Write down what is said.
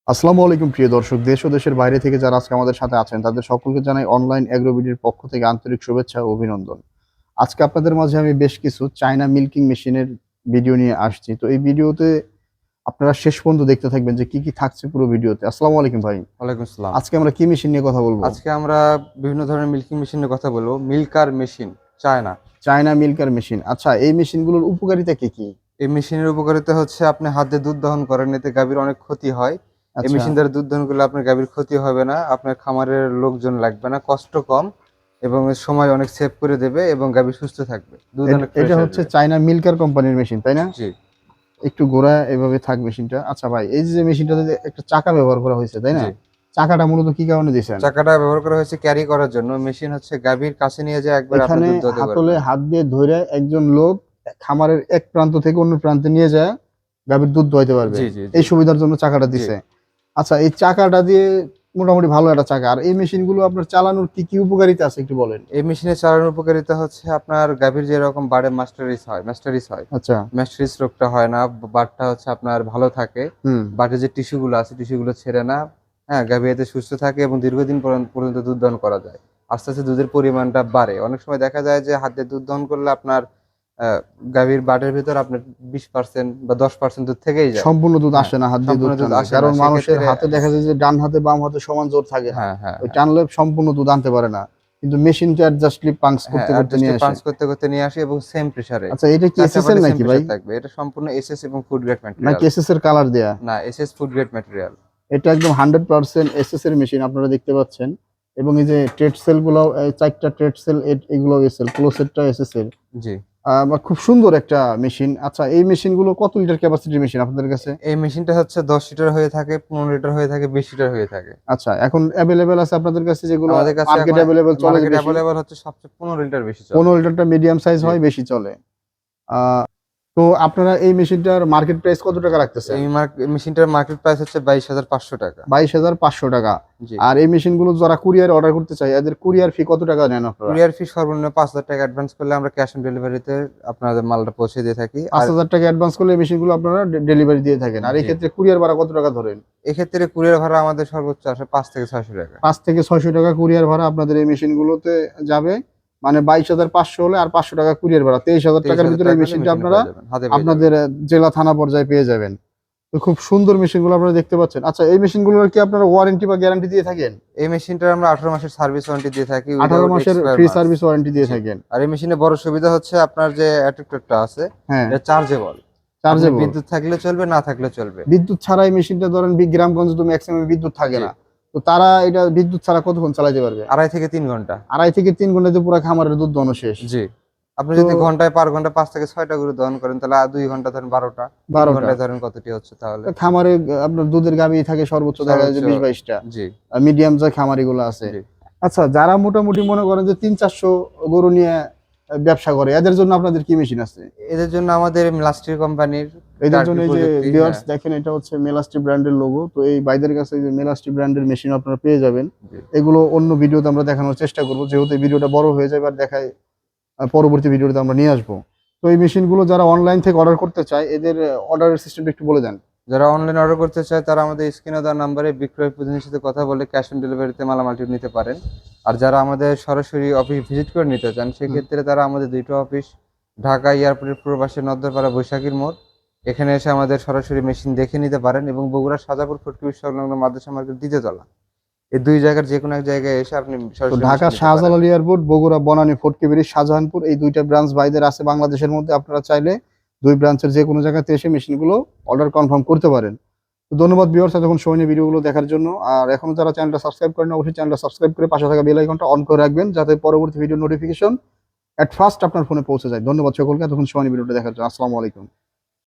আসসালামু আলাইকুম প্রিয় দর্শক, দেশ ও দেশের বাইরে থেকে যারা আজকে আমাদের সাথে আছেন তাদের সকলকে জানাই অনলাইন এগ্রোবিডির পক্ষ থেকে আন্তরিক শুভেচ্ছা ও অভিনন্দন। আজকে আপনাদের মাঝে আমি বেশ কিছু চায়না মিল্কিং মেশিনের ভিডিও নিয়ে আসছি। তো এই ভিডিওতে আপনারা শেষ পর্যন্ত দেখতে থাকবেন যে কি কি থাকছে পুরো ভিডিওতে। আসসালামু আলাইকুম ভাই। ওয়ালাইকুম আসসালাম। আজকে আমরা কি মেশিন নিয়ে কথা বলবো? আজকে আমরা বিভিন্ন ধরনের মিল্কিং মেশিনের কথা বলবো। Milker machine, China. China milker machine. আচ্ছা, এই মেশিনগুলোর উপকারিতা কি কি? এই মেশিনের উপকারিতা হচ্ছে আপনি হাত দিয়ে দুধ দহন করেন, এতে গাভীর অনেক ক্ষতি হয়। এই আচ্ছা, মেশিন দ্বারা দুধ দহন করলে আপনার গাভীর ক্ষতি হবে না, আপনার খামারের লোকজন লাগবে না, কষ্ট কম এবং এর সময় অনেক সেভ করে দেবে এবং গাভী সুস্থ থাকবে, দুধ অনেক ফ্রেশ এটা হচ্ছে আসবে। চায়না মিল্কার কোম্পানির মেশিন, তাই না? জি একটু গোড়া এভাবে থাক মেশিনটা। আচ্ছা ভাই, এই যে মেশিনটাতে একটা চাকা ব্যবহার করা হয়েছে, তাই না? জি চাকাটা মূলত কি কারণে দিয়েছেন? চাকাটা ব্যবহার করা হয়েছে ক্যারি করার জন্য। মেশিন হচ্ছে গাভীর কাছে নিয়ে যায় একবার আপনি এখানে দুধ দোয়াতে হাতলে পারবেন। হাত দিয়ে ধরে একজন লোক খামারের এক প্রান্ত থেকে অন্য প্রান্তে নিয়ে যায় গাভীর দুধ দোয়াইতে পারবে। জি জি জি এই সুবিধার জন্য চাকাটা জি দিছে। আচ্ছা, এই চাকাটা দিয়ে মোটামুটি ভালো একটা চাকা। আর এই মেশিনগুলো আপনার চালানোর কি কি উপকারিতা আছে একটু বলেন। এই মেশিনে চালানোর উপকারিতা হচ্ছে আপনার গাভীর যেরকম বাড়ে মাস্টারিস হয় আচ্ছা। ম্যাস্টারিস রোগটা হয় না, বাটটা হচ্ছে আপনার ভালো থাকে। হুম। বাটে যে টিস্যুগুলো আছে টিস্যুগুলো ছেড়ে না। হ্যাঁ, গাভী এতে সুস্থ থাকে এবং দীর্ঘদিন পর্যন্ত দুধ দহন করা যায়। আস্তে আস্তে দুধের পরিমাণটা বাড়ে। অনেক সময় দেখা যায় যে হাত দিয়ে দুধ দহন করলে আপনার গাভীর বাটের ভিতর আপনার 20% বা 10% দুধ থেকেই যায়। সম্পূর্ণ দুধ হ্যাঁ, আসে না হাত দিয়ে সম্পূর্ণ দুধ দুধ টানলে। আসে না, কারণ মানুষের সেক্ষেত্রে হাতে দেখা যায় যে ডান হাতে বাম হাতে সমান জোর থাকে না। হ্যাঁ হ্যাঁ ওই হ্যাঁ টানলে সম্পূর্ণ দুধ আনতে পারে না। কিন্তু মেশিনটা অ্যাডজাস্টলি পাঞ্চ হ্যাঁ, করতে করতে নিয়ে অ্যাডজাস্টে আসে। পাঞ্চ করতে করতে নিয়ে আসি এবং সেম প্রেসারে আচ্ছা, এটা কি 4 এসএসএল চাপালে সেম নাকি ভাই? প্রেসার থাকবে। এটা সম্পূর্ণ এসএস এবং ফুড গ্রেড নাকি ম্যাটেরিয়াল। এসএস এর কালার দেয়া? না, এসএস ফুড গ্রেড ম্যাটেরিয়াল। এটা একদম 100% এসএস এর মেশিন আপনারা দেখতে পাচ্ছেন। এবং এই যে ট্রেড সেল গুলো, এই 4টা ট্রেড সেল এগুলো এসএল, ক্লোসেটটা এসএস এর। জি। বা খুব সুন্দর একটা মেশিন। আচ্ছা, এই মেশিনগুলো কত লিটার ক্যাপাসিটির মেশিন আপনাদের কাছে? এই মেশিনটা হচ্ছে ১০ লিটার হয়ে থাকে, ১৫ লিটার হয়ে থাকে, ২০ লিটার হয়ে থাকে। আচ্ছা, এখন এভেইলেবল আছে আপনাদের কাছে যেগুলো আমাদের কাছে মার্কেট এখন এভেইলেবল চলে যে মার্কেট বেশি? এভেইলেবল হচ্ছে সবচেয়ে ১৫ লিটার বেশি চলে। 15 লিটারটা মিডিয়াম সাইজ জি। হয়, বেশি চলে। আ তো আপনারা এই মেশিনটার মার্কেট প্রাইস কত টাকা রাখতেছেন? মেশিনটার মার্কেট প্রাইস হচ্ছে ৳২২,৫০০। 22,৫০০ টাকা। জি। আর এই মেশিনগুলো যারা কুরিয়ার অর্ডার করতে চায় এদের কুরিয়ার ফি কত টাকা নেন আপনারা? কুরিয়ার ফি সর্বনিম্ন ৳৫,০০০ অ্যাডভান্স করলে আমরা ক্যাশ অন ডেলিভারিতে আপনাদের মালটা পৌঁছে দিয়ে থাকি। আর ৫,০০০ টাকা অ্যাডভান্স করলে এই মেশিনগুলো আপনারা ডেলিভারি দিয়ে থাকেন। আর এই জি। ক্ষেত্রে কুরিয়ার ভাড়া কত টাকা ধরেন? এক্ষেত্রে কুরিয়ার ভাড়া আমাদের সর্বোচ্চ আসে ৳৫,০০০ থেকে ৳৬০০। ৫ থেকে ৬০০ টাকা কুরিয়ার ভাড়া আপনাদের এই মেশিনগুলোতে যাবে। মানে 22,৫০০ হলে আর ৫০০ টাকা কুরিয়ার ভাড়া। ২৩,০০০ টাকার ৳২৩,০০০ ভিতরে এই হলে মেশিনটা মেশিনে আপনারা পেয়ে যাবেন, হাতে পেয়ে যাবেন। আপনাদের জেলা থানা পর্যায়ে পেয়ে যাবেন। তো খুব সুন্দর মেশিনগুলো আপনারা দেখতে পাচ্ছেন। আচ্ছা, এই মেশিনগুলোর কি আপনারা ওয়ারেন্টি বা গ্যারান্টি দিয়ে থাকেন? এই মেশিনটার আমরা ১৮ মাসের সার্ভিস ওয়ারেন্টি দিয়ে থাকি ১৮ উইদাউট মাসের expire free marks. Service warranty দিয়ে জি। থাকেন। আর এই মেশিনে বড় সুবিধা হচ্ছে আপনার যে অ্যাডাপ্টারটা আছে হ্যাঁ, এটা চার্জেবল। আপনি চার্জেবল। বিদ্যুৎ থাকলে চলবে, না থাকলে চলবে। বিদ্যুৎ ছাড়া এই মেশিনটা ধরেন গ্রামগঞ্জে তো মেক্সিমাম বিদ্যুৎ থাকে জি। না। তো তারা এটা বিদ্যুৎ ছাড়া কতক্ষণ চালাতে পারবে? ২.৫ থেকে ৩ ঘন্টা। ২.৫ থেকে ৩ ঘন্টায় তো পুরা খামারের দুধ দোহানো শেষ। জি। আপনি তো যদি ঘন্টায় পার ঘন্টা ৫ থেকে ৬ টা গরু দহন করেন তাহলে ২ ঘন্টা ধরেন ১২ টা। ৩ ১২ টা। ঘন্টায় ধরেন কতটি হচ্ছে তাহলে? খামারে আপনার দুধের গাভী থাকে সর্বোচ্চ দেখা যায় সর্বোচ্চ যে ২০-২২ টা। জি, মিডিয়াম যে খামারিগুলো আছে। জি। আচ্ছা, যারা মোটামুটি মনে করেন যে ৩-৪০০ গরু নিয়ে ব্যবসা করে এদের জন্য আপনাদের কি মেশিন আছে? এদের জন্য আমাদের মিলাস্ট্রি কোম্পানির এদের জন্য টার্কি এই যে প্রযুক্তি ভিউয়ার্স হ্যাঁ, দেখেন, এটা হচ্ছে মেলাস্টি ব্র্যান্ডের লোগো। তো এই ভাইদের কাছে এই যে মেলাস্টি ব্র্যান্ডের মেশিন আপনারা পেয়ে যাবেন। জি। এগুলো অন্য ভিডিওতে আমরা দেখানোর চেষ্টা করব। যেহেতু এই ভিডিওটা বড় হয়ে যাবে আর দেখায় পরবর্তী ভিডিওতে আমরা নিয়ে আসবো। তো এই মেশিনগুলো যারা অনলাইন থেকে অর্ডার করতে চায় এদের অর্ডারের সিস্টেমটা একটু বলে দেন। যারা অনলাইন অর্ডার করতে চায় তারা আমাদের স্ক্রিনে দেওয়া নাম্বারে বিক্রয় প্রতিনিধির সাথে কথা বলে ক্যাশ অন ডেলিভারিতে মালামালটি নিতে পারেন। আর যারা আমাদের সরাসরি অফিস ভিজিট করে নিতে চান হুম। সেক্ষেত্রে তারা আমাদের ২ টো অফিস ঢাকা এয়ারপোর্টের পূর্ব পাশে নদ্দরপাড়া বৈশাখীর মোড়। এখানে এসে আমাদের সরাসরি মেশিন দেখে নিতে পারেন এবং বগুড়ার সাজাপুর ফটকির সংলগ্ন মাদ্রাসা মার্কেট ২য় তলা। এই ২ জায়গার যেকোনো এক জায়গায় এসে আপনি তো সরাসরি ঢাকা মেশিন নিতে পারেন। শাহজালাল এয়ারপোর্ট, বগুড়া বনানী, ফটকে ব্রিজ, শাহজাহানপুর এই ২টা ব্রাঞ্চ ভাইদের আছে বাংলাদেশের মধ্যে। আপনারা চাইলে ২ ব্রাঞ্চের যেকোনো জায়গাতে এসে মেশিনগুলো অর্ডার কনফার্ম করতে পারেন। তো ধন্যবাদ ভিউয়ার্স এতক্ষণ সময় নিয়ে ভিডিওগুলো দেখার জন্য। আর এখনো যারা চ্যানেলটা সাবস্ক্রাইব করেন অবশ্যই চ্যানেলটা সাবস্ক্রাইব করে পাশে থাকা বেল আইকনটা অন করে রাখবেন যাতে পরবর্তী ভিডিও নোটিফিকেশন এট ফার্স্ট আপনার ফোনে পৌঁছে যায়। ধন্যবাদ সকলকে এতক্ষণ সময় নিয়ে ভিডিওটা দেখার জন্য। আসসালামু আলাইকুম।